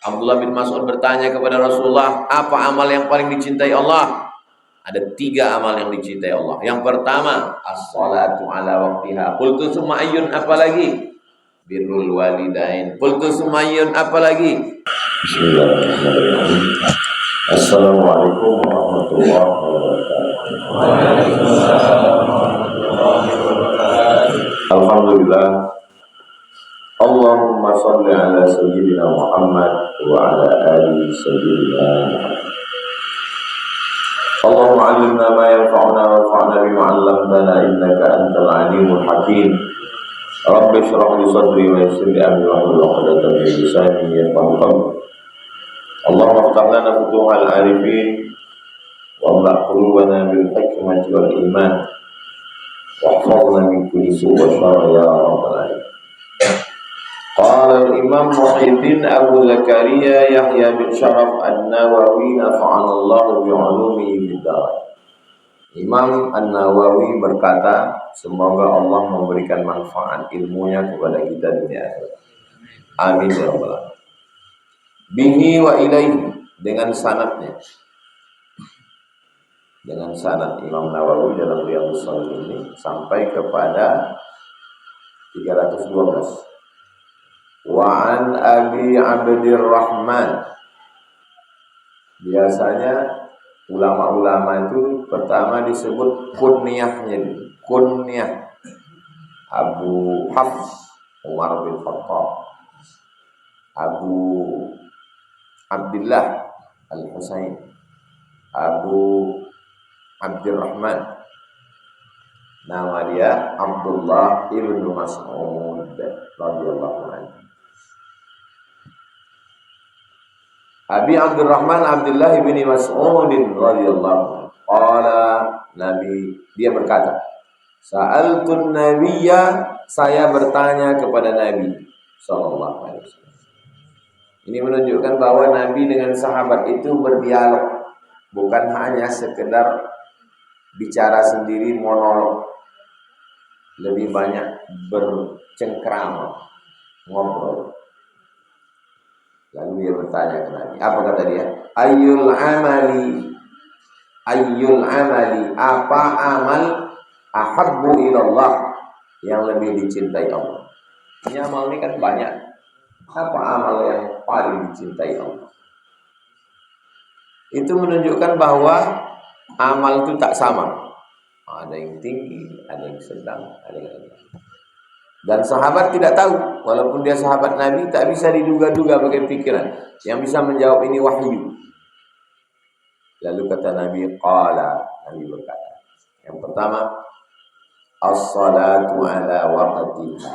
Abdullah bin Mas'ud bertanya kepada Rasulullah, apa amal yang paling dicintai Allah? Ada 3 amal yang dicintai Allah. Yang pertama, as-salatu ala waqtiha. Qultu tsumma ayyun, apalagi? Birrul walidain. Qultu tsumma ayyun, apalagi? Bismillahirrahmanirrahim. Assalamualaikum warahmatullahi wabarakatuh. Alhamdulillah. Allahumma salli ala sayyidina Muhammad wa ala ali sayyidina Muhammad. Allahumma 'allimna ma yanfa'una wanfa'na bima 'allamtana innaka antal 'alimul hakim. Rabbi shrah li sadri wa yassir li amri wahlul 'uqdatam min lisani yafqahu qawli. Allahumma iftah lana futuhal 'arifin wa amla' qulubana bil hikmati wal iman wa ihfazna min kulli su' wa syarr ya rabbal alamin. Qala al-Imam Muhyiddin Abu Zakaria Yahya bin Syaraf An-Nawawi nafa'anallahu bi'ulumihi fid dharain. Imam An-Nawawi berkata, semoga Allah memberikan manfaat ilmunya kepada kita dunia akhirat. Amin ya rabbal alamin. Bihi wa ilaihi, dengan sanadnya. Dengan sanad Imam Nawawi dalam Riyadhus Shalihin ini sampai kepada 312. Wa an Abi Abdirrahman. Biasanya ulama-ulama itu pertama disebut kunyahnya, kunyah. Abu Hafs Umar bin Khattab, Abu Abdullah Al-Husain, Abu Abdirrahman. Nama dia Abdullah ibnu Mas'ud radhiyallahu anhu. Abi Abdurrahman Abdullah bin Mas'ud radhiyallahu anhu. Qala, Nabi, dia berkata, Sa'altun nabiyya, saya bertanya kepada Nabi sallallahu alaihi wasallam. Ini menunjukkan bahwa Nabi dengan sahabat itu berdialog, bukan hanya sekedar bicara sendiri monolog. Lebih banyak bercengkrama, ngobrol. Lalu dia bertanya ke Nabi. Apa kata dia? Ayyul amali, apa amal ahabbu ilallah, yang lebih dicintai Allah. Ini amal ini kan banyak. Apa amal yang paling dicintai Allah? Itu menunjukkan bahwa amal itu tak sama. Ada yang tinggi, ada yang sedang, ada yang rendah. Dan sahabat tidak tahu, walaupun dia sahabat Nabi, tak bisa diduga-duga bagai pikiran. Yang bisa menjawab ini wahyu. Lalu kata Nabi, qala, Nabi berkata, yang pertama, as-salatu ala waqtiha.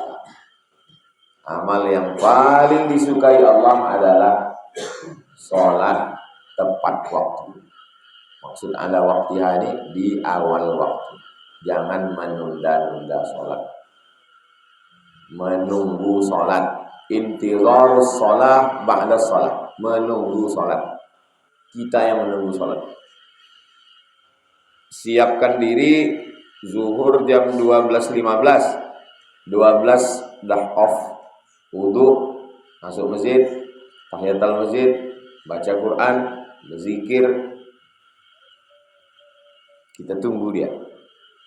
Amal yang paling disukai Allah adalah salat tepat waktu. Maksud ala waqtiha ini di awal waktu. Jangan menunda-nunda salat. Menunggu salat, intizarus shalah ba'da shalah, menunggu salat. Kita yang menunggu salat. Siapkan diri zuhur jam 12.15. 12 dah off. Wudu, masuk masjid, tahiyatul masjid, baca Quran, berzikir. Kita tunggu dia.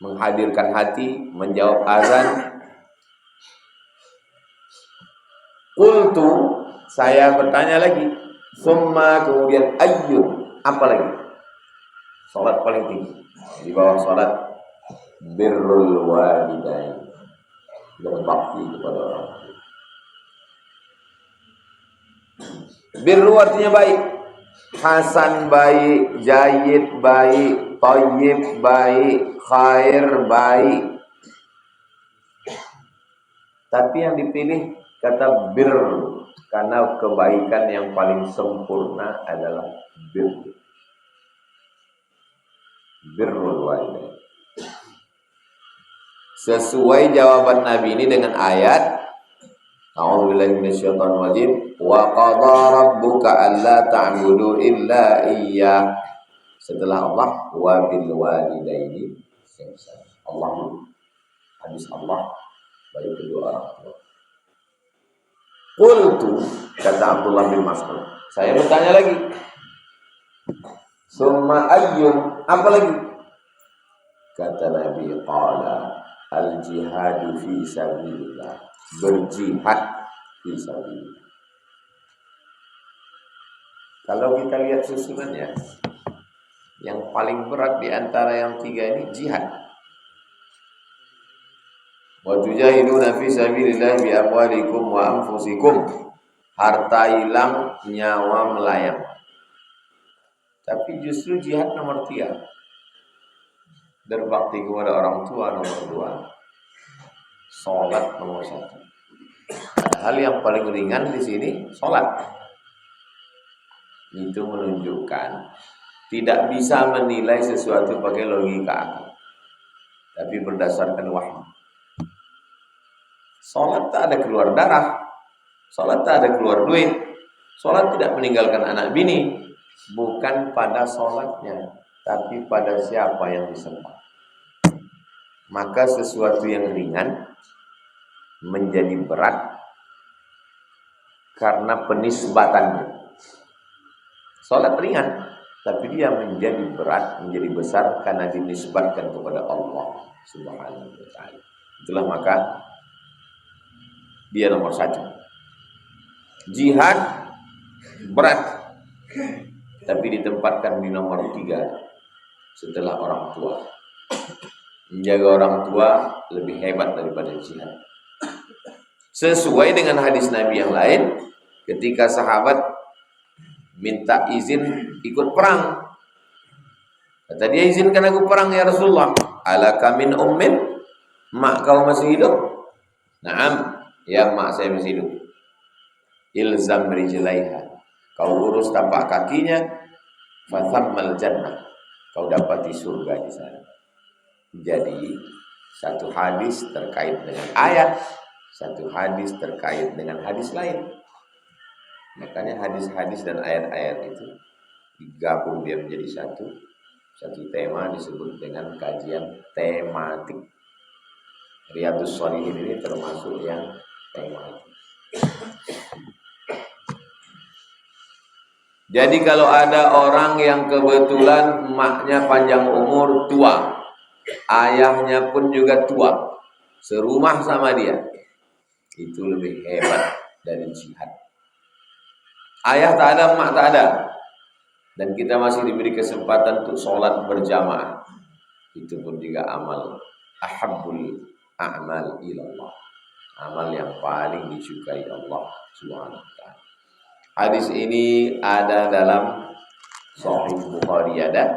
Menghadirkan hati, menjawab azan. Qultu, saya bertanya lagi, summa, kemudian ayyun, apa lagi? Salat paling tinggi. Di bawah salat birrul walidain, berbakti kepada orang tua. Birru artinya baik. Hasan baik, jayyid baik, thayyib baik, khair baik. Tapi yang dipilih kata bir, karena kebaikan yang paling sempurna adalah bir. Birrul walidain. Sesuai jawaban Nabi ini dengan ayat A'udzubillahi minasyaitonir rajim, wa qadha rabbuka alla ta'budu illa iyyah. Setelah Allah, wa bil walidaini ihsana. Allah, hadis Allah bagi kedua orang tua. Qultu, kata Abdullah bin Mas'ud, saya bertanya lagi, summa ayyun, apa lagi? Kata Nabi, qala al-jihadu fi sabilillah, berjihad fi sabilillah. Kalau kita lihat susunannya, yang paling berat di antara yang tiga ini jihad. Wa tujahiduna fi sabilillah bi amwalikum wa anfusikum. Harta hilang, nyawa melayang. Tapi justru jihad nomor 3. Berbakti kepada orang tua nomor 2. Salat nomor 1. Padahal yang paling ringan di sini salat. Itu menunjukkan tidak bisa menilai sesuatu pakai logika akal, tapi berdasarkan wahyu. Salat tak ada keluar darah, salat tak ada keluar duit, salat tidak meninggalkan anak bini. Bukan pada salatnya, tapi pada siapa yang disembah. Maka sesuatu yang ringan menjadi berat karena penisbatannya. Salat ringan, tapi dia menjadi berat, menjadi besar karena dinisbatkan kepada Allah Subhanahu wa taala. Itulah maka dia nomor 1. Jihad berat, tapi ditempatkan di nomor 3 setelah orang tua. Menjaga orang tua lebih hebat daripada jihad. Sesuai dengan hadis Nabi yang lain, ketika sahabat minta izin ikut perang, kata dia, izinkan aku perang ya Rasulullah. Alaka min ummin, mak kau masih hidup? Naam, ya mak saya masih hidup. Ilzam rijlaiha, kau urus tapak kakinya, fathammal jannah, kau dapati surga di sana. Jadi satu hadis terkait dengan ayat, satu hadis terkait dengan hadis lain. Makanya hadis-hadis dan ayat-ayat itu digabung dia menjadi satu tema, disebut dengan kajian tematik. Riyadhus Shalihin ini termasuk yang tematik. Jadi kalau ada orang yang kebetulan emaknya panjang umur, tua, ayahnya pun juga tua, serumah sama dia, itu lebih hebat dari jihad. Ayah tak ada, emak tak ada, dan kita masih diberi kesempatan untuk sholat berjamaah. Itu pun juga amal ahabbul a'mal ilallah, amal yang paling disukai Allah Subhanahu wa ta'ala. Hadis ini ada dalam Sahih Bukhari, ada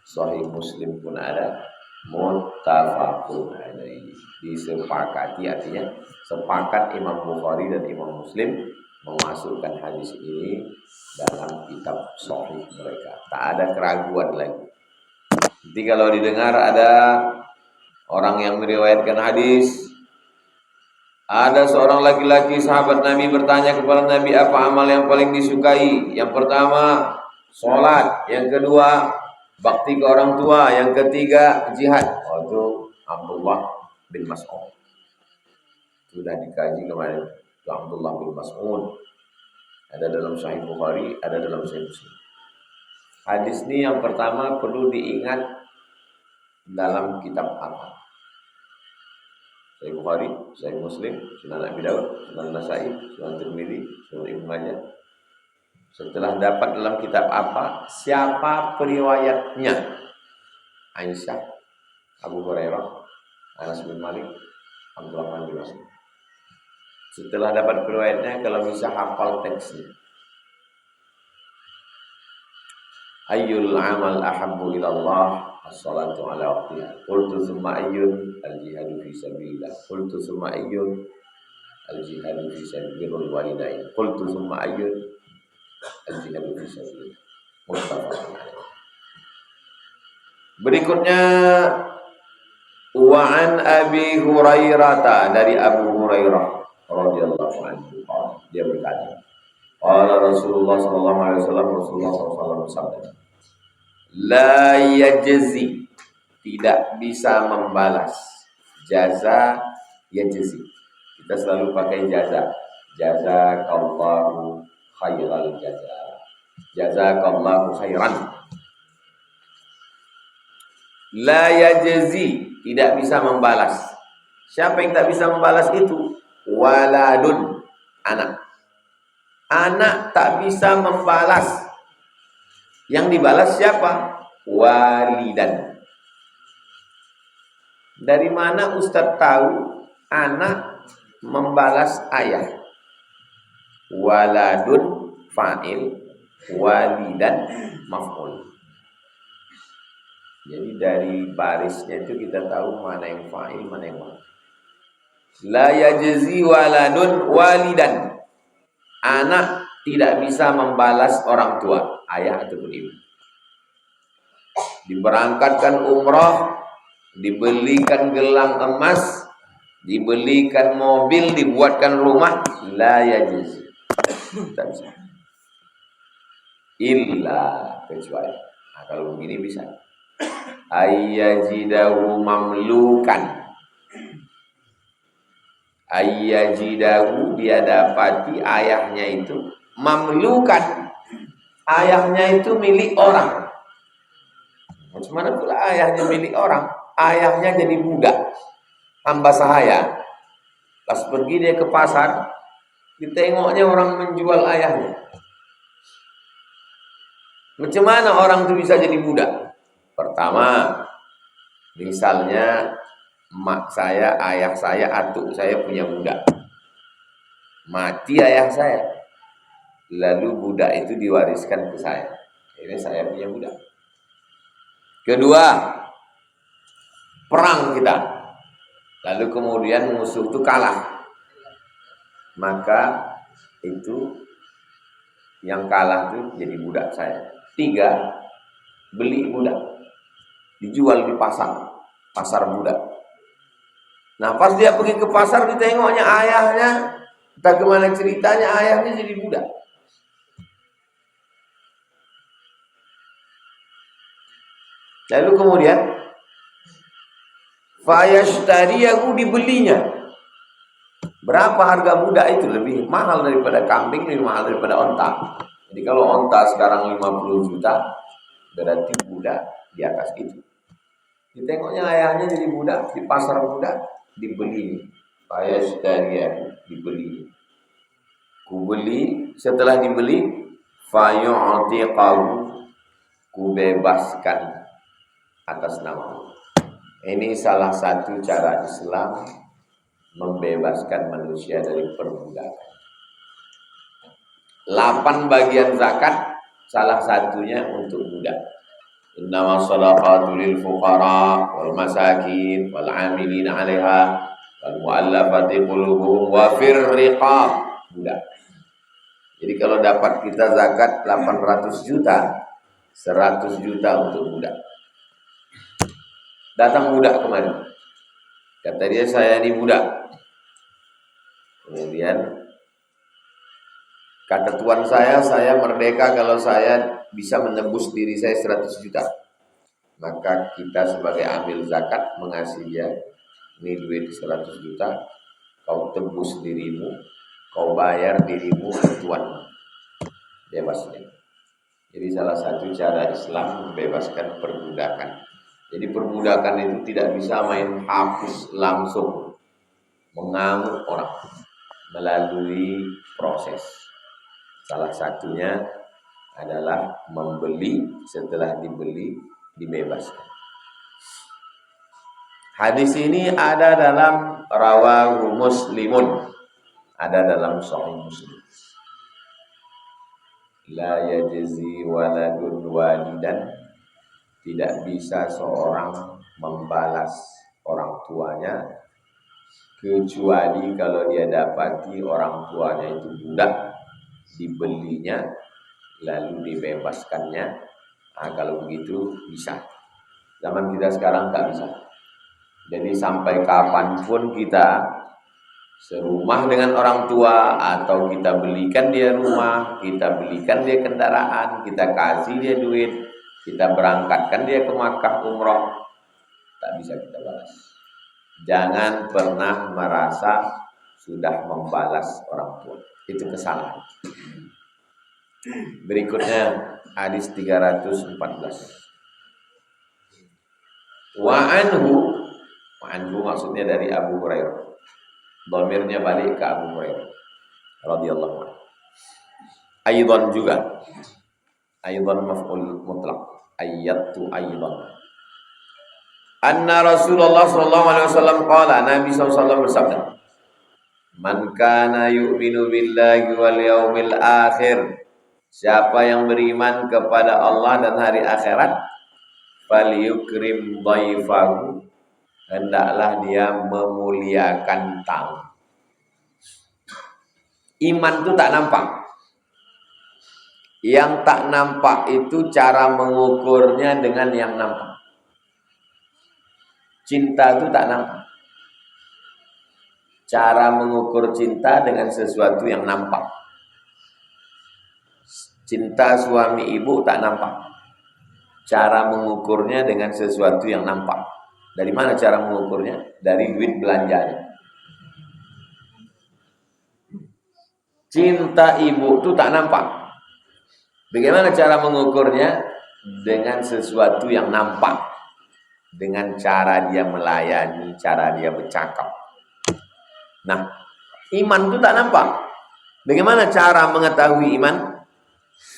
Sahih Muslim pun ada, muttafaqun alaihi, disepakati, artinya sepakat Imam Bukhari dan Imam Muslim memasukkan hadis ini dalam kitab sahih mereka. Tak ada keraguan lagi. Jadi kalau didengar ada orang yang meriwayatkan hadis, ada seorang laki-laki sahabat Nabi bertanya kepada Nabi, apa amal yang paling disukai? Yang pertama sholat, yang kedua bakti ke orang tua, yang ketiga jihad. Itu Abdullah bin Mas'ud. Sudah dikaji kemarin. Itu Abdullah bin Mas'ud. Ada dalam Sahih Bukhari, ada dalam Sahih Muslim. Hadis ini yang pertama perlu diingat dalam kitab apa? Sahih Bukhari, Sahih Muslim, Sunan Abi Dawud, Sunan Nasa'i, Sunan Tirmidzi, Sunan Ibnu Majah. Setelah dapat dalam kitab apa, siapa periwayatnya? Aisyah, Abu Hurairah, Anas bin Malik, Abdurrahman bin Mas'ud. Setelah dapat periwayatnya, kalau bisa hafal teksnya. Ayyul amal ahabbu ilallah as-salatu ala waqtiha. Qultu tsumma ayyun al-jihadu fi sabilillah. Qultu tsumma ayyun al-jihadu fi sabilil walidain. Qultu tsumma ayyun al-jihadu fi sabilillah. Muttafaqun alaih. Berikutnya wa an Abi Hurairah, dari Abu Hurairah radhiyallahu anhu, dia berkata, qala Rasulullah sallallahu alaihi wasallam, Rasulullah sallallahu alaihi wasallam bersabda, la yajzi, tidak bisa membalas, jaza yajzi, kita selalu pakai jaza, Jazakallahu khairal jaza. Jazakallahu khairan. La yajzi, tidak bisa membalas. Siapa yang tak bisa membalas itu? Waladun, anak. Anak tak bisa membalas. Yang dibalas siapa? Walidan. Dari mana Ustaz tahu anak membalas ayah? Waladun fa'il, walidan maf'ul. Jadi dari barisnya itu kita tahu mana yang fa'il, mana yang maf'ul. La yajzi waladun walidan. Anak tidak bisa membalas orang tua, ayah ataupun ibu. Diberangkatkan umroh, dibelikan gelang emas, dibelikan mobil, dibuatkan rumah, la yajzi. Tak bisa. Illa, kecuali. Nah, kalau begini bisa. Ayyajidahu mamlukan. Ayyajidahu, dia dapati ayahnya itu mamlukan. Ayahnya itu milik orang. Bagaimana pula ayahnya milik orang? Ayahnya jadi budak, hamba sahaya. Pas pergi dia ke pasar, ditengoknya orang menjual ayahnya. Macam mana orang itu bisa jadi budak? Pertama, misalnya emak saya, ayah saya, atuk saya punya budak. Mati ayah saya. Lalu budak itu diwariskan ke saya. Ini saya punya budak. Kedua, perang kita. Lalu kemudian musuh itu kalah. Maka itu yang kalah itu jadi budak saya. Tiga, beli budak. Dijual di pasar budak. Nah, pas dia pergi ke pasar, ditengoknya ayahnya, entah kemana ceritanya, ayahnya jadi budak. Lalu kemudian fayashtariyahu, dibelinya. Berapa harga budak itu? Lebih mahal daripada kambing, lebih mahal daripada onta. Jadi kalau onta sekarang 50 juta, berarti budak di atas itu. Ditengoknya ayahnya jadi budak, di pasar budak, dibeli. Fayashtariyahu, dibeli. Kubeli, setelah dibeli, fayu'tiqahu, kubebaskan atas nama Allah. Ini salah satu cara Islam membebaskan manusia dari perbudakan. 8 bagian zakat, salah satunya untuk budak. Innama shadaqatu lil fuqara wal masakin wal 'amilin 'alaiha wal mu'allafati qulubuhum wa fir riqab, budak. Jadi kalau dapat kita zakat 800 juta, 100 juta untuk budak. Datang budak kemari. Kata dia, saya ini budak. Kemudian kata tuan saya merdeka kalau saya bisa menembus diri saya 100 juta. Maka kita sebagai amil zakat mengasih dia, ini duit 100 juta, kau tembus dirimu, kau bayar dirimu ke tuan. Bebasnya. Jadi salah satu cara Islam membebaskan perbudakan. Jadi perbudakan itu tidak bisa main hapus langsung, mengamuk orang melalui proses. Salah satunya adalah membeli, setelah dibeli dibebaskan. Hadis ini ada dalam Rawahu Muslimun, ada dalam Sahih Muslim. La yajzi waladun walidan, tidak bisa seorang membalas orang tuanya kecuali kalau dia dapati orang tuanya itu budak, dibelinya lalu dibebaskannya. Nah, kalau begitu bisa. Zaman kita sekarang tak bisa. Jadi sampai kapanpun kita serumah dengan orang tua, atau kita belikan dia rumah, kita belikan dia kendaraan, kita kasih dia duit, kita berangkatkan dia ke Makkah umroh, tak bisa kita balas. Jangan pernah merasa sudah membalas orang tua. Itu kesalahan. Berikutnya hadis 314. Wa anhu maksudnya dari Abu Hurairah. Dhamirnya balik ke Abu Hurairah radhiyallahu anhu. Aidan juga. Aidan maf'ul mutlaq. Ayyatu aidan. Anna Rasulullah sallallahu alaihi wasallam qala, Nabi SAW bersabda, Man kana yu'minu billahi wal yaumil akhir, siapa yang beriman kepada Allah dan hari akhirat, falyukrim dhaifahu, hendaklah dia memuliakan tamu. Iman itu tak nampak. Yang tak nampak itu cara mengukurnya dengan yang nampak. Cinta itu tak nampak. Cara mengukur cinta dengan sesuatu yang nampak. Cinta suami ibu tak nampak. Cara mengukurnya dengan sesuatu yang nampak. Dari mana cara mengukurnya? Dari duit belanjanya. Cinta ibu itu tak nampak. Bagaimana cara mengukurnya? Dengan sesuatu yang nampak. Dengan cara dia melayani, cara dia bercakap. Nah, iman itu tak nampak. Bagaimana cara mengetahui iman?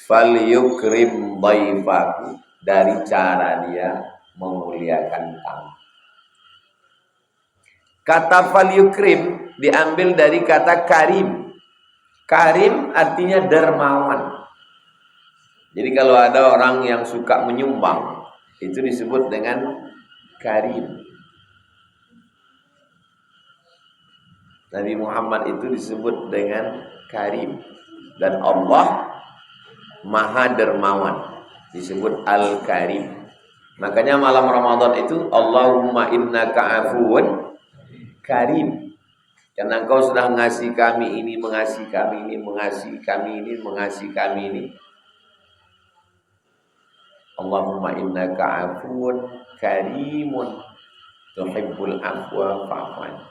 Falyukrim dhaifahu, dari cara dia memuliakan tamu. Kata falyukrim diambil dari kata karim. Karim artinya dermawan. Jadi kalau ada orang yang suka menyumbang, itu disebut dengan karim. Nabi Muhammad itu disebut dengan karim. Dan Allah Maha Dermawan, disebut Al-Karim. Makanya malam Ramadan itu Allahumma innaka afuwun karim. Karena engkau sudah mengasihi kami ini, mengasihi kami ini, mengasihi kami ini, mengasihi kami ini. Allahumma innaka afuwun karimun tuhibbul afwa fa'fu anni.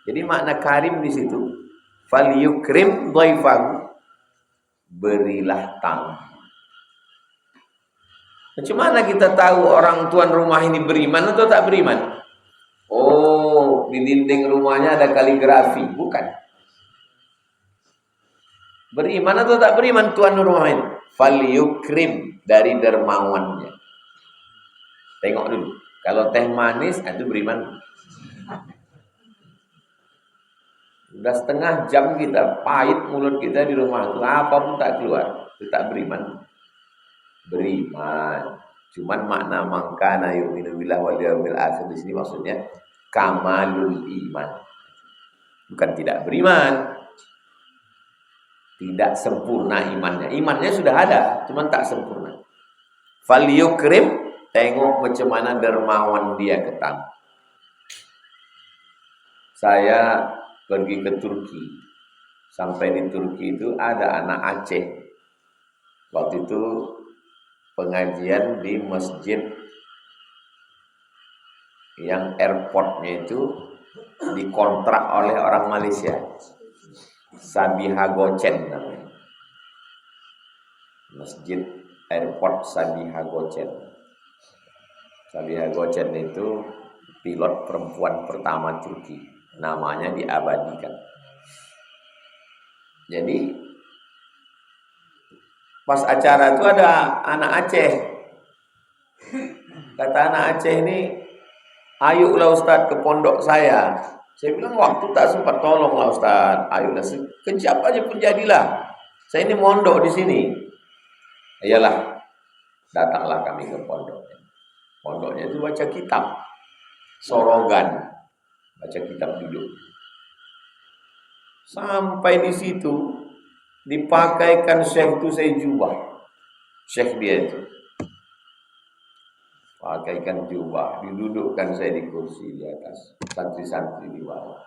Jadi makna karim di situ, falyukrim dhaifahu, berilah tamu. Bagaimana kita tahu orang tuan rumah ini beriman atau tak beriman? Oh, di dinding rumahnya ada kaligrafi, bukan. Beriman atau tak beriman tuan rumah ini? Falyukrim, dari dermawannya. Tengok dulu. Kalau teh manis, itu beriman. Udah setengah jam kita, pahit mulut kita di rumah itu, apapun tak keluar, itu tak beriman. Beriman. Cuman makna mangkana yu'minu billahi wal yawmil akhir di sini maksudnya kamalul iman. Bukan tidak beriman. Tidak sempurna imannya. Imannya sudah ada, cuman tak sempurna. Falyukrim, tengok macam mana dermawan dia ke tamu. Saya pergi ke Turki. Sampai di Turki itu ada anak Aceh. Waktu itu pengajian di masjid yang airportnya itu dikontrak oleh orang Malaysia. Sabiha Gocen namanya. Masjid airport Sabiha Gocen. Sabiha Gocen itu pilot perempuan pertama Turki. Namanya diabadikan. Jadi pas acara itu ada anak Aceh. Kata anak Aceh ini, ayolah Ustaz ke pondok saya. Saya bilang waktu tak sempat, tolonglah Ustaz. Ayolah, sekejap aja pun jadilah. Saya ini mondok di sini. Iyalah, datanglah kami ke pondoknya. Pondoknya itu baca kitab. Sorogan. Baca kitab dulu. Sampai di situ dipakaikan syekh itu saya jubah. Syekh dia itu pakaikan jubah, didudukkan saya di kursi di atas, santri-santri di bawah.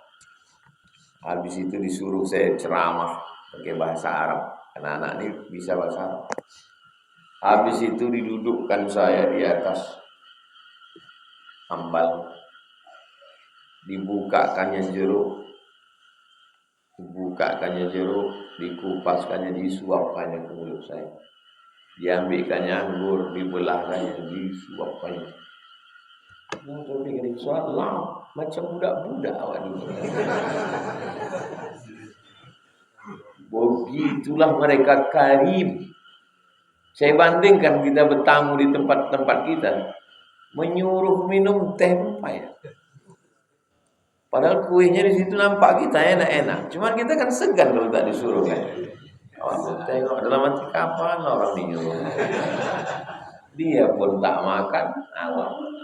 Habis itu disuruh saya ceramah pakai bahasa Arab. Anak-anak ini bisa bahasa Arab. Habis itu didudukkan saya di atas ambal, dibukakannya jeruk, Dibukakannya jeruk, dikupaskannya, disuapkannya ke mulut saya. Diambilkannya anggur, dibelahkannya, disuapkannya. Nah, saya pikir salah, macam budak-budak awak ini. Begitulah mereka karim. Saya bandingkan kita bertamu di tempat-tempat kita, menyuruh minum teh pepaya. Padahal kuenya di situ nampak kita enak-enak. Cuman kita kan segan kalau tak disuruh kan. Awak tengok dalam hati kapan orang minum. Dia pun tak makan, awak pun tak.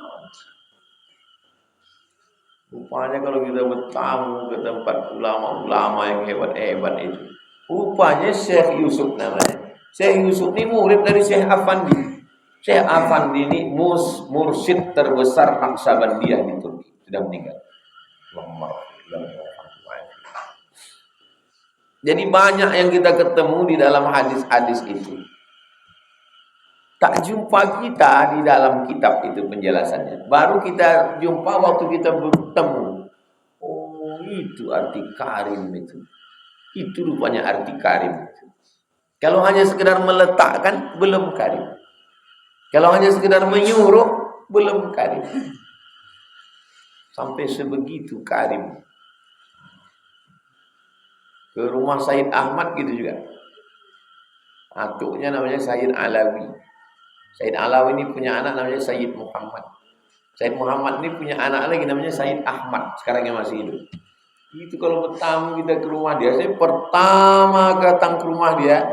Rupanya kalau kita bertamu ke tempat ulama-ulama yang hebat-hebat itu, rupanya Syekh Yusuf namanya. Syekh Yusuf ini murid dari Syekh Afandi. Syekh Afandi ini mursyid terbesar Naqsabandiyah di Turki, sudah meninggal. Jadi banyak yang kita ketemu di dalam hadis-hadis itu. Tak jumpa kita di dalam kitab itu penjelasannya. Baru kita jumpa waktu kita bertemu. Oh, itu arti karim itu. Itu rupanya arti karim itu. Kalau hanya sekedar meletakkan, belum karim. Kalau hanya sekedar menyuruh, belum karim. Sampai sebegitu karim. Ke rumah Said Ahmad gitu juga. Atuknya namanya Said Alawi. Said Alawi ini punya anak namanya Said Muhammad. Said Muhammad ini punya anak lagi namanya Said Ahmad. Sekarang yang masih hidup. Itu kalau bertamu kita ke rumah dia. Saya pertama datang ke rumah dia.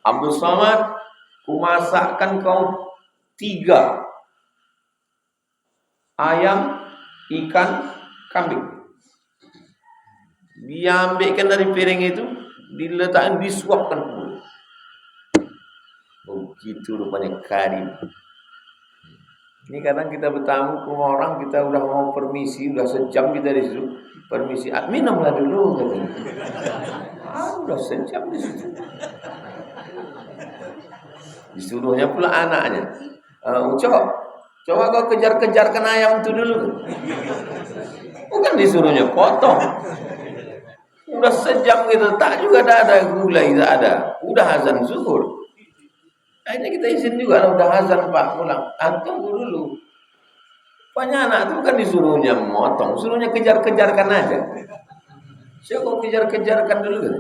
Abdul Samad, kumasakkan kau 3 ayam, ikan, kambing. Diambilkan dari piring itu, diletakkan, disuapkan ke mulut. Begitu rupanya karim. Ini kadang kita bertamu ke rumah orang, kita udah mau permisi, udah sejam kita di situ. Permisi, minumlah dulu katanya. Udah sejam di situ. Disuruhnya pula anaknya. Coba kau kejar-kejarkan ayam itu dulu. Bukan disuruhnya potong. Udah sejam gitu, tak juga ada gula, tak ada. Udah azan zuhur. Akhirnya kita izin juga, udah azan Pak, pulang. Tunggu dulu. Banyak anak itu bukan disuruhnya memotong, suruhnya kejar-kejarkan aja. Siapa kau kejar-kejarkan dulu kan?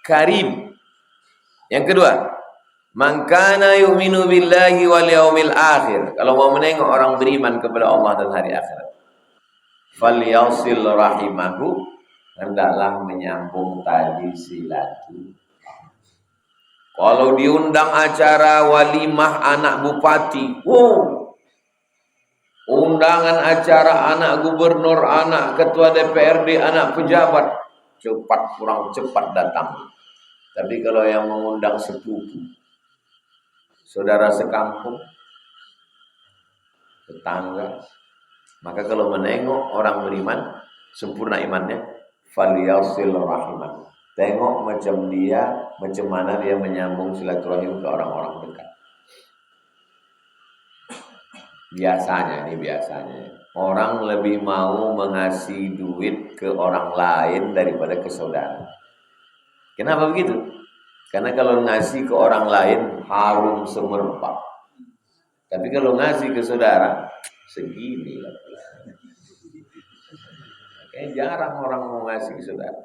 Karim. Yang kedua, man kana yu'minu billahi wal yaumil akhir. Kalau mau menengok orang beriman kepada Allah dan hari akhirat, falyasil rahimahu, hendaklah menyambung tali silaturahmi. Kalau diundang acara walimah anak bupati, undangan acara anak gubernur, anak ketua DPRD, anak pejabat, kurang cepat datang. Tapi kalau yang mengundang sepupu, saudara sekampung, tetangga, maka kalau menengok orang beriman, sempurna imannya, falyasil rahimah. Tengok macam mana dia menyambung silaturahim ke orang-orang dekat. Biasanya orang lebih mau mengasih duit ke orang lain daripada ke saudara. Kenapa begitu? Karena kalau ngasih ke orang lain harum semerbak. Tapi kalau ngasih ke saudara segini lah. Kayaknya jarang orang mau ngasih ke saudara.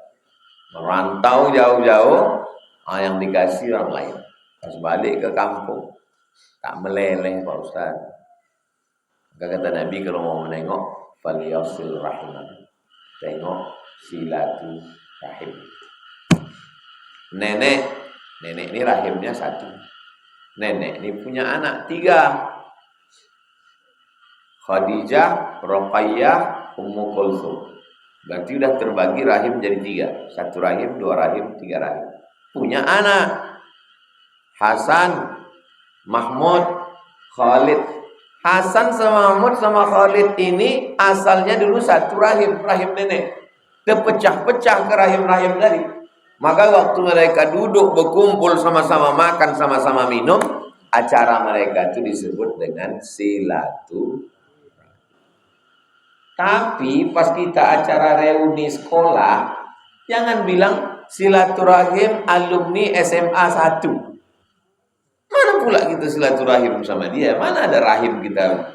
Merantau jauh-jauh, yang dikasih orang lain. Pas balik ke kampung, tak meleleh Pak Ustaz. Maka kata Nabi kalau mau menengok, falyasil rahimah. Tengok silaturahim. Nenek ini rahimnya 1. Nenek ini punya anak 3. Khadijah, Ruqayyah, Ummu Kulthum. Berarti udah terbagi rahim jadi 3. 1 rahim, 2 rahim, 3 rahim. Punya anak Hasan, Mahmud, Khalid. Hasan sama Mahmud sama Khalid ini asalnya dulu 1 rahim, rahim nenek. Terpecah-pecah ke rahim-rahim tadi. Maka waktu mereka duduk berkumpul sama-sama makan, sama-sama minum, acara mereka itu disebut dengan silaturahim. Tapi pas kita acara reuni sekolah, jangan bilang silaturahim alumni SMA 1. Mana pula kita silaturahim sama dia? Mana ada rahim kita?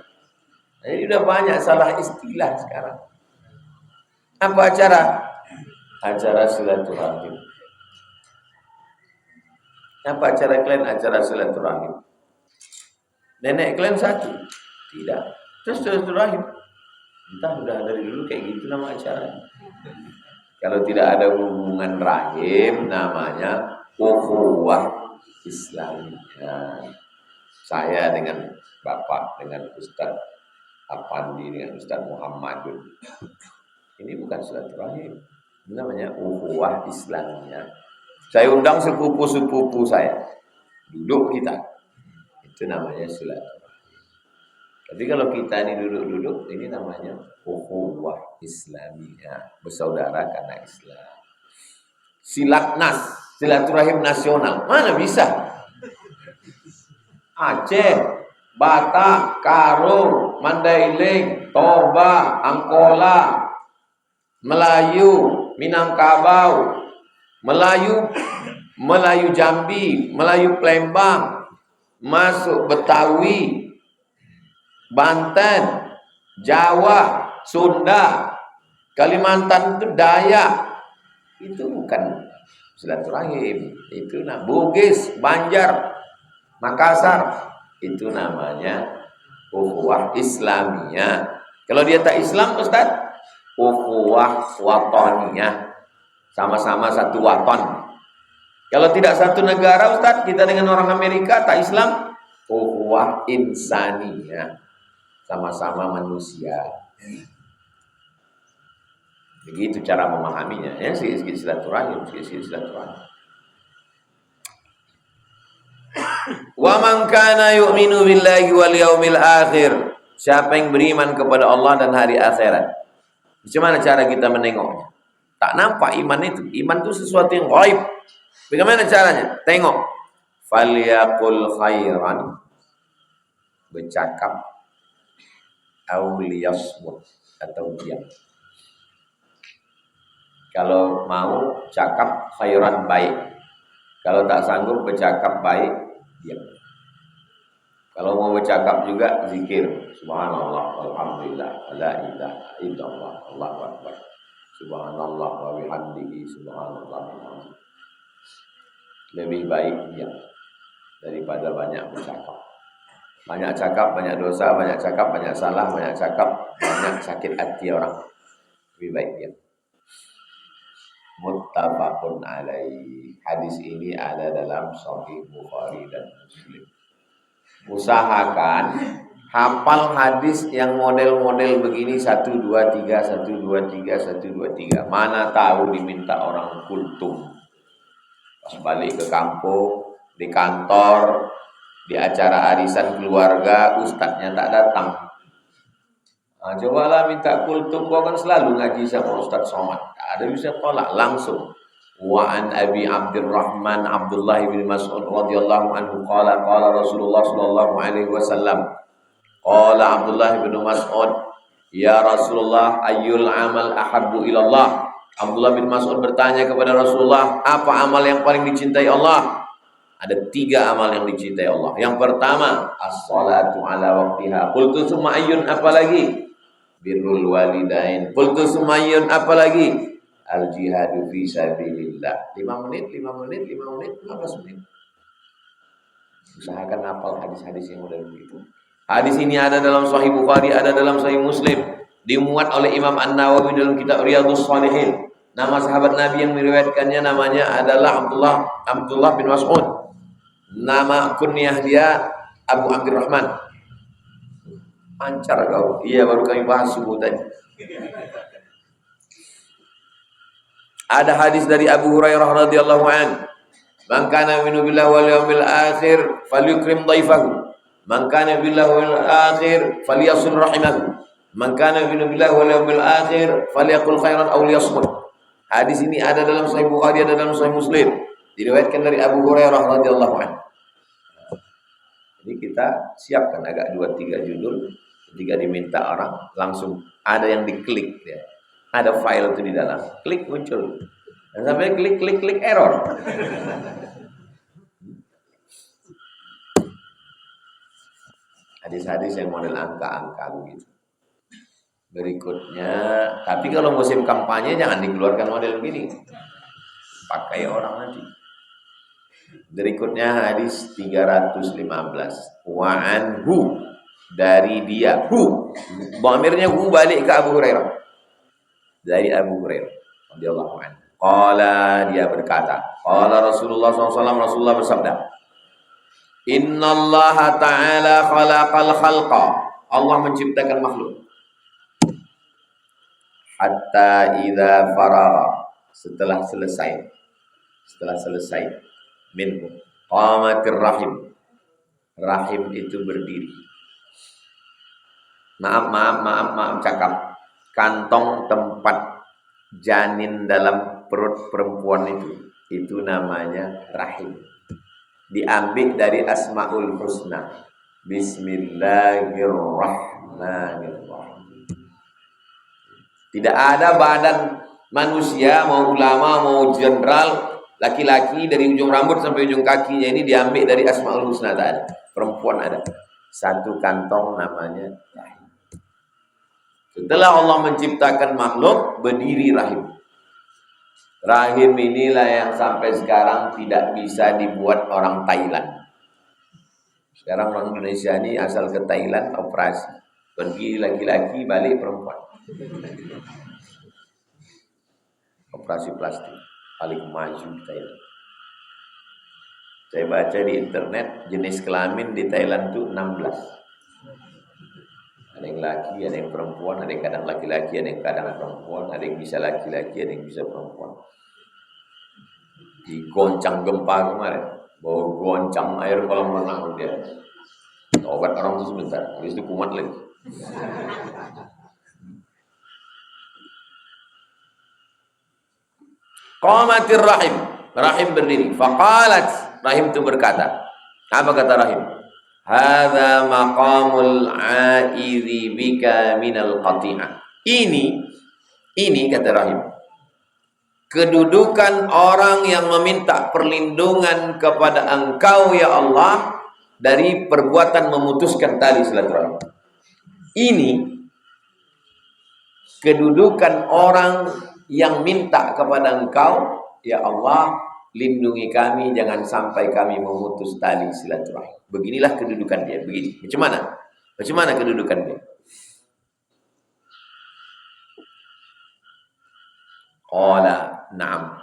Jadi udah banyak salah istilah sekarang. Apa acara? Acara silaturahim. Apa acara kalian? Acara silaturahim. Nenek kalian 1? Tidak. Terus silaturahim. Entah udah dari dulu kayak gitu nama acaranya. Kalau tidak ada hubungan rahim, namanya ukhuwah Islamiyah. Saya dengan Bapak, dengan Ustaz Apandi, dengan Ustaz Muhammadun. Ini bukan silaturahim. Ini namanya ukhuwah Islamiyah. Saya undang sepupu-sepupu saya. Duduk kita. Itu namanya silaturahim. Tapi kalau kita ini duduk-duduk, ini namanya ukhuwah Islamiyah, bersaudara karena Islam. Silatnas, silaturahim nasional, mana bisa? Aceh, Batak, Karo, Mandailing, Toba, Angkola, Melayu, Minangkabau, Melayu Jambi, Melayu Palembang, masuk Betawi, Banten, Jawa, Sunda, Kalimantan itu Dayak. Itu bukan silaturahim. Itu Bugis, Banjar, Makassar. Itu namanya ukhuwah Islamiyah. Kalau dia tak Islam, Ustaz, ukhuwah wataniyah. Sama-sama satu waton. Kalau tidak satu negara, Ustaz, kita dengan orang Amerika tak Islam, ukhuwah insaniyah. Sama-sama manusia. Begitu cara memahaminya. Ya, sikit-sikit silaturahim, sikit-sikit silaturahim. Wa man kana yu'minu billahi wal yaumil akhir. Siapa yang beriman kepada Allah dan hari akhirat. Macam mana cara kita menengoknya? Tak nampak iman itu. Iman itu sesuatu yang gaib. Bagaimana caranya? Tengok. Falyaqul khairan. Bercakap auliyasmut atau diam. Kalau mau cakap khairan baik. Kalau tak sanggup bercakap baik, diam. Kalau mau bercakap juga zikir, subhanallah walhamdulillah la ilaha illallah Allahu akbar. Subhanallah wa bihamdihi subhanallah. Lebih baik diam daripada banyak bercakap. Banyak cakap, banyak dosa, banyak cakap, banyak salah, banyak cakap, banyak sakit hati orang. Lebih baik diam. Muttafaqun alaih. Hadis ini ada dalam Sahih Bukhari dan Muslim. Usahakan hafal hadis yang model-model begini 1 2 3 1 2 3 1 2 3. Mana tahu diminta orang kultum. Pas balik ke kampung, di kantor, di acara arisan keluarga, ustadznya tak datang. Cobalah minta kultum, kau kan selalu ngaji sama Ustaz Somad. Ada bisa tolak langsung. Wa an Abi Abdurrahman Abdullah bin Mas'ud radhiyallahu anhu qala qala Rasulullah sallallahu alaihi wasallam. Qala Abdullah bin Mas'ud, ya Rasulullah, ayyul amal ahabbu ilallah. Abdullah bin Mas'ud bertanya kepada Rasulullah, apa amal yang paling dicintai Allah? Ada 3 amal yang dicintai Allah. Yang pertama, as-salatu ala waqtiha. Qultu summa ayyun, apa lagi? Birrul walidain. Qultu summa ayyun, apa lagi? Al-jihadu fi sabilillah. 5 menit, 5 menit, 5 menit, 15 menit. Usahakan hafal hadis-hadis yang model begitu. Hadis ini ada dalam Sahih Bukhari, ada dalam Sahih Muslim. Dimuat oleh Imam An-Nawawi dalam kitab Riyadhus Shalihin. Nama sahabat Nabi yang meriwayatkannya namanya adalah Abdullah bin Mas'ud. Nama kunyah dia Abu Abdurrahman. Ancar kau. Iya, baru kami bahas subuh tadi. Ada hadis dari Abu Hurairah radhiyallahu anhu. Man kana yu'minu billahi wal yawmil akhir falyukrim dhaifahu. Man kana billahi wal akhir falyasil rahimahu. Man kana yu'minu billahi wal yawmil akhir falyaqul khairan aw liyasmut. Hadis ini ada dalam Sahih Bukhari, ada dalam Sahih Muslim. Diriwayatkan dari Abu Hurairah radhiyallahu anhu. Jadi kita siapkan agak 2-3 judul Ketika diminta orang, langsung ada yang diklik ya. Ada file itu di dalam. Klik muncul. Dan sampai klik error. Hadis-hadis yang model angka-angka begitu. Berikutnya, tapi kalau musim kampanye jangan dikeluarkan model begini. Pakai orang nanti. Berikutnya hadis 315. Wa anhu, dari dia, dhamirnya balik ke Abu Hurairah. Dari Abu Hurairah radhiyallahu anhu. Qala, dia berkata, qala Rasulullah SAW, Rasulullah bersabda, Innallaha ta'ala khalaqal khalqa. Allah menciptakan makhluk. Hatta idza faragha, setelah selesai minhu qamatir rahim. Rahim itu berdiri. Maaf cakap. Kantong tempat janin dalam perut perempuan itu namanya rahim. Diambil dari Asmaul Husna. Bismillahirrahmanirrahim. Tidak ada badan manusia, mau ulama, mau jenderal, laki-laki dari ujung rambut sampai ujung kakinya ini diambil dari Asmaul Husna tadi. Perempuan ada. Satu kantong namanya rahim. Setelah Allah menciptakan makhluk, berdiri rahim. Rahim inilah yang sampai sekarang tidak bisa dibuat orang Thailand. Sekarang orang Indonesia ini asal ke Thailand operasi. Pergi laki-laki, balik perempuan. Operasi plastik. Paling maju di Thailand. Saya baca di internet, jenis kelamin di Thailand itu 16. Ada yang laki, ada yang perempuan, ada yang kadang laki-laki, ada yang kadang perempuan, ada yang bisa laki-laki, ada yang bisa perempuan. Digoncang gempa kemarin, bawa goncang air kolam renang dia. Obat orang itu sebentar, habis itu kumat lagi. Qamatir rahim, rahim berdiri. Faqalat, rahim itu berkata. Apa kata rahim? Hadza maqamul a'idhi bika minal qati'ah. Ini kata rahim, kedudukan orang yang meminta perlindungan kepada Engkau ya Allah dari perbuatan memutuskan tali silaturahim. Ini kedudukan orang yang minta kepada Engkau ya Allah, lindungi kami, jangan sampai kami memutus tali silaturahim. Beginilah kedudukan dia, begini. Macam mana kedudukan dia? Qala na'am.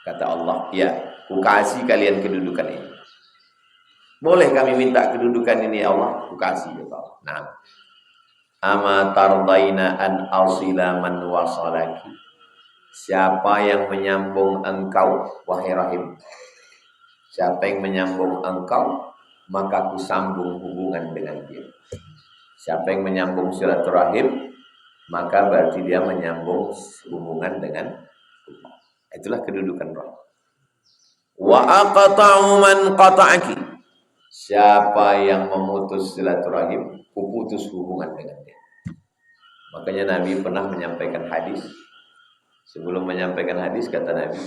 Kata Allah, ya, ku kasih kalian kedudukan ini. Boleh kami minta kedudukan ini ya Allah? Ku kasih ya Allah. Na'am. Ama tardaina an asila man wasalaki. Siapa yang menyambung engkau, wahai rahim? Siapa yang menyambung engkau, maka aku sambung hubungan dengan dia. Siapa yang menyambung silaturahim, maka berarti dia menyambung hubungan dengan Allah. Itulah kedudukan roh. Wa aqta'u man qata'aki. Siapa yang memutus silaturahim, ku putus hubungan dengan dia. Makanya Nabi pernah menyampaikan hadis. Sebelum menyampaikan hadis, kata Nabi,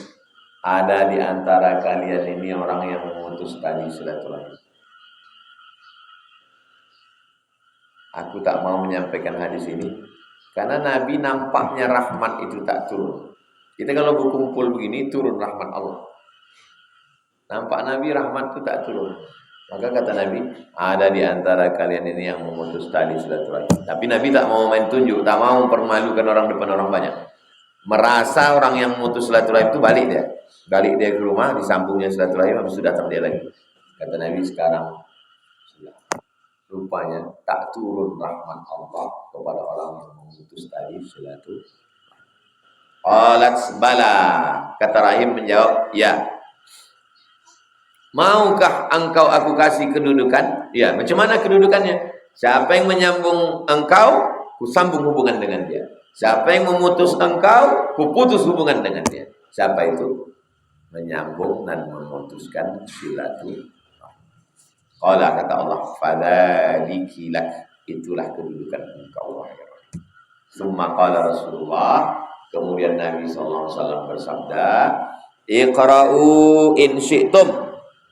ada di antara kalian ini orang yang memutus tali silaturahim. Aku tak mau menyampaikan hadis ini karena Nabi nampaknya rahmat itu tak turun. Kita kalau berkumpul begini turun rahmat Allah. Nampak Nabi rahmat itu tak turun. Maka kata Nabi, ada di antara kalian ini yang memutus tali silaturahim. Tapi Nabi tak mau main tunjuk, tak mau mempermalukan orang depan orang banyak. Merasa orang yang memutus silaturahim itu balik dia ke rumah, disambungnya silaturahim, habis itu datang dia lagi. Kata Nabi, sekarang rupanya tak turun rahmat Allah kepada orang yang memutus tali silaturahim. Qalat bala, kata rahim menjawab, ya. Maukah engkau aku kasih kedudukan? Ya, macam mana kedudukannya? Siapa yang menyambung engkau, ku sambung hubungan dengan dia. Siapa yang memutus engkau, ku putus hubungan dengan dia. Siapa itu? Menyambung dan memutuskan silaturahim. Qala, kata Allah, fadzaliki lak. itulah kedudukan engkau wahai Rahim. Summa qala Rasulullah, kemudian Nabi SAW bersabda, Iqra'u in syi'tum.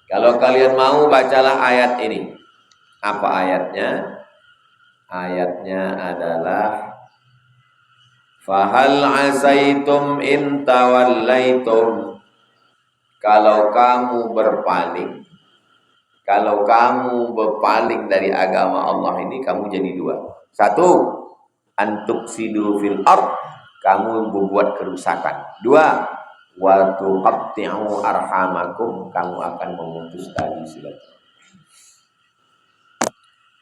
Kalau kalian mau, bacalah ayat ini. Apa ayatnya? Ayatnya adalah Fahal asaitum in tawallaitum. Kalau kamu berpaling, kalau kamu berpaling dari agama Allah ini, kamu jadi dua. Satu, antufsidu fil ard, kamu membuat kerusakan. Dua, wa tuqatti'u arhamakum, kamu akan memutus tali silaturahmi.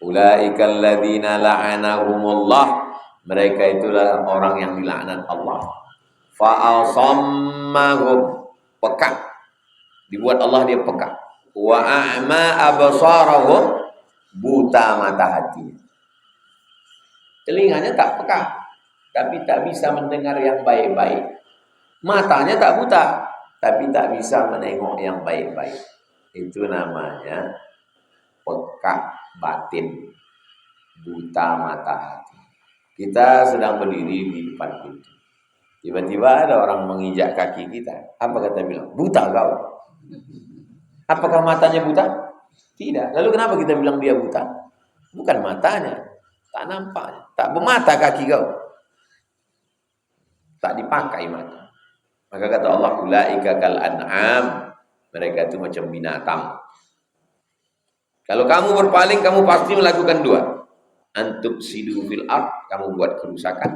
Ulaikal ladzina la'anahumullah, mereka itulah orang yang dilaknat Allah. Fa'asammahum, peka, dibuat Allah dia peka. Wa a'ma absarahum, buta mata hatinya. Telinganya tak peka, tapi tak bisa mendengar yang baik-baik. Matanya tak buta, tapi tak bisa menengok yang baik-baik. Itu namanya peka batin, buta mata hati. Kita sedang berdiri di depan pintu. Tiba-tiba ada orang menginjak kaki kita. Apa kata bilang? Buta kau. Apakah matanya buta? Tidak. Lalu kenapa kita bilang dia buta? Bukan matanya, tak nampak, tak bermata kaki kau. Tak dipakai mata. Maka kata Allah, ulaika kal an'am, mereka itu macam binatang. Kalau kamu berpaling, kamu pasti melakukan dua. Antufsidu fil ard, kamu buat kerusakan.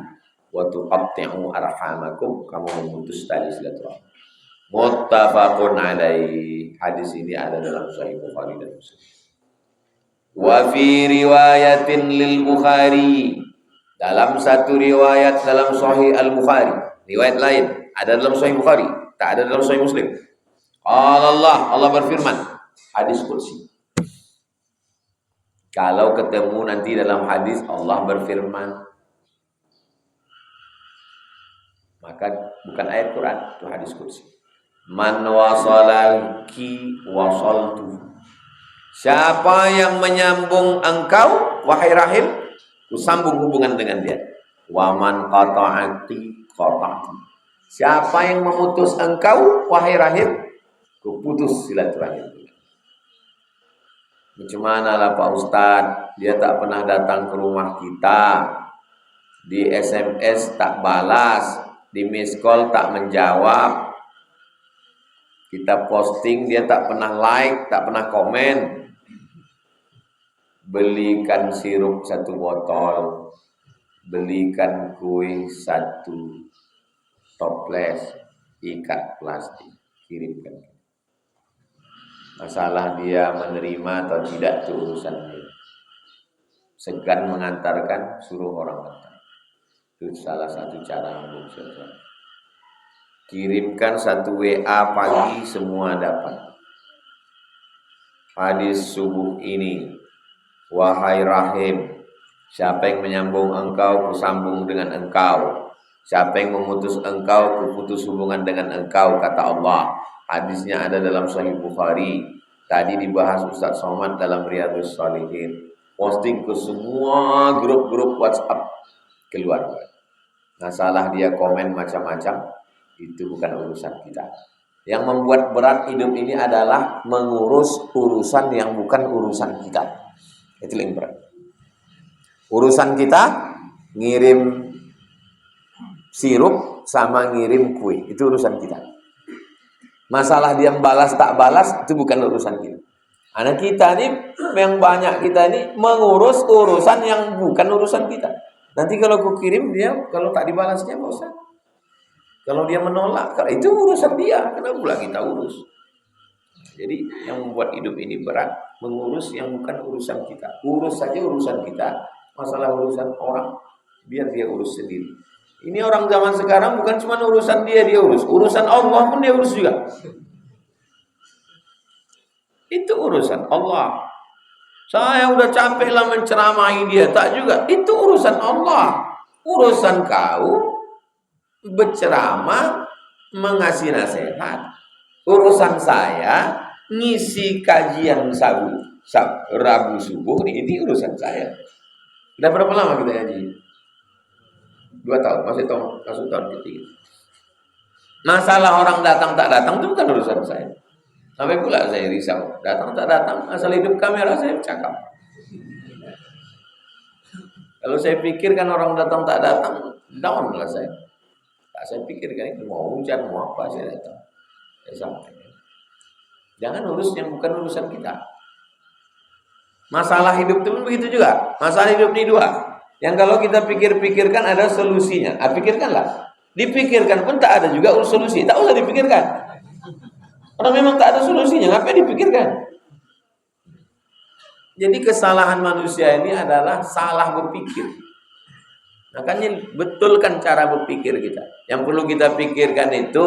Wa tuqatti'u arhamakum, kamu memutus tali silaturahmi. Muttafaqun alaih. Hadis ini ada dalam Sahih Bukhari dan Muslim. Wa fi riwayatin lil Bukhari, dalam satu riwayat dalam Sahih Al-Bukhari, riwayat lain ada dalam Sahih Bukhari, tak ada dalam Sahih Muslim. Allah berfirman, hadis qudsi. Kalau ketemu nanti dalam hadis Allah berfirman, maka bukan ayat Quran, itu hadis qudsi. Man wasalaki wasaltu. Siapa yang menyambung engkau, wahai Rahim, ku sambung hubungan dengan dia. Wa man qata'ati qata'ti. Siapa yang memutus engkau, wahai Rahim, ku putus silaturahim. Macam mana lah Pak Ustadz, dia tak pernah datang ke rumah kita, di SMS tak balas, di miss call tak menjawab, kita posting dia tak pernah like, tak pernah komen. Belikan sirup 1 botol, belikan kue 1 toples, ikat plastik, kirimkan. Masalah dia menerima atau tidak itu urusan dia. Segan mengantarkan, suruh orang hantar. Itu salah satu cara membungkuskan. Kirimkan 1 WA pagi, semua dapat. Hadis subuh ini, wahai Rahim, siapa yang menyambung engkau, kusambung dengan engkau. Siapa yang memutus engkau, kuputus hubungan dengan engkau, kata Allah. Hadisnya ada dalam Sahih Bukhari. Tadi dibahas Ustaz Somad dalam Riyadhus Shalihin. Posting ke semua grup-grup WhatsApp keluarga. Masalah dia komen macam-macam, itu bukan urusan kita. Yang membuat berat hidup ini adalah mengurus urusan yang bukan urusan kita. Itu yang berat. Urusan kita ngirim sirup sama ngirim kue, itu urusan kita. Masalah dia balas tak balas, itu bukan urusan kita. Anak kita ini, yang banyak kita ini mengurus urusan yang bukan urusan kita. Nanti kalau aku kirim dia, kalau tak dibalasnya Pak Ustaz, kalau dia menolak, itu urusan dia, kenapa pula kita urus? Jadi yang membuat hidup ini berat, mengurus yang bukan urusan kita. Urus saja urusan kita, masalah urusan orang, biar dia urus sendiri. Ini orang zaman sekarang bukan cuma urusan dia urus, urusan Allah pun dia urus juga. Itu urusan Allah. Saya udah capek lah menceramahi dia, tak juga. Itu urusan Allah. Urusan kau berceramah, mengasih nasihat. Urusan saya ngisi kajian Rabu subuh, ini urusan saya. Udah berapa lama kita ngaji? 2 tahun, masuk tahun ketiga. Masalah orang datang tak datang itu bukan urusan saya. Sampai pula saya risau. Datang tak datang, asal hidup kamera saya cakap. Kalau saya pikirkan orang datang tak datang, down lah saya. Tak saya pikirkan itu mau hujan, mau apa, saya datang. Saya sampaikan. Jangan urus yang bukan urusan kita. Masalah hidup itu pun begitu juga. Masalah hidup ini dua. Yang kalau kita pikir-pikirkan ada solusinya. Pikirkanlah. Dipikirkan pun tak ada juga solusi. Tak usah dipikirkan. Karena memang tak ada solusinya. Ngapain dipikirkan? Jadi kesalahan manusia ini adalah salah berpikir. Makanya betulkan cara berpikir kita. Yang perlu kita pikirkan itu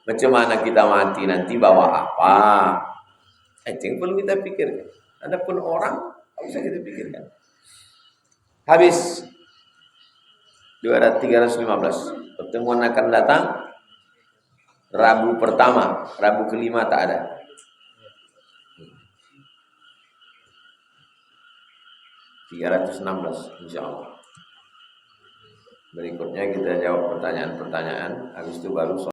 macam mana kita mati nanti bawa apa. Itu yang perlu kita pikirkan. Adapun orang tak usah kita pikirkan. Habis 315. Pertemuan akan datang Rabu pertama, Rabu kelima tak ada. Insyaallah. Berikutnya kita jawab pertanyaan-pertanyaan. Habis itu baru